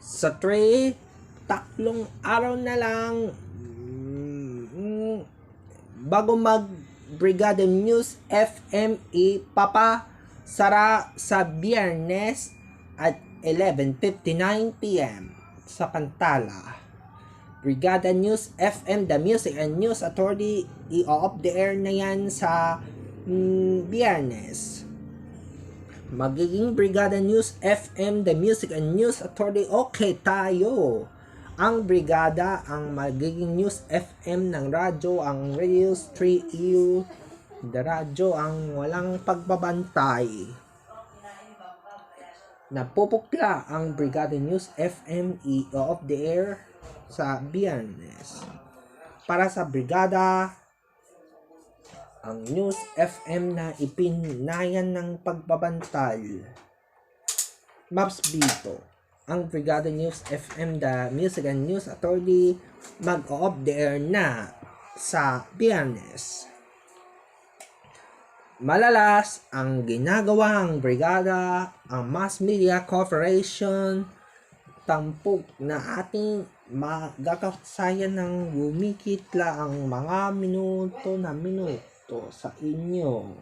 Sa 3 araw na lang bago mag Brigada News FME papasara sa Biyernes at 11:59 PM sa Pantala. Brigada News FM, The Music and News Authority, i-off the air na yan sa Biyernes. Magiging Brigada News FM, The Music and News Authority, okay tayo. Ang brigada, ang magiging News FM ng radyo, ang Radio 3U, the radyo, ang walang pagbabantay. Napupukla ang Brigada News FM off the air sa Biyernes. Para sa brigada, ang News FM na ipinayan ng pagbabantal. Maps Bito. Ang Brigada News FM, The Music and News Authority, mag-off the air na sa Biyernes. Malalas ang ginagawang brigada, ang Mass Media Corporation, tampok na ating magkakasayan ng gumikitla ang mga minuto sa inyo.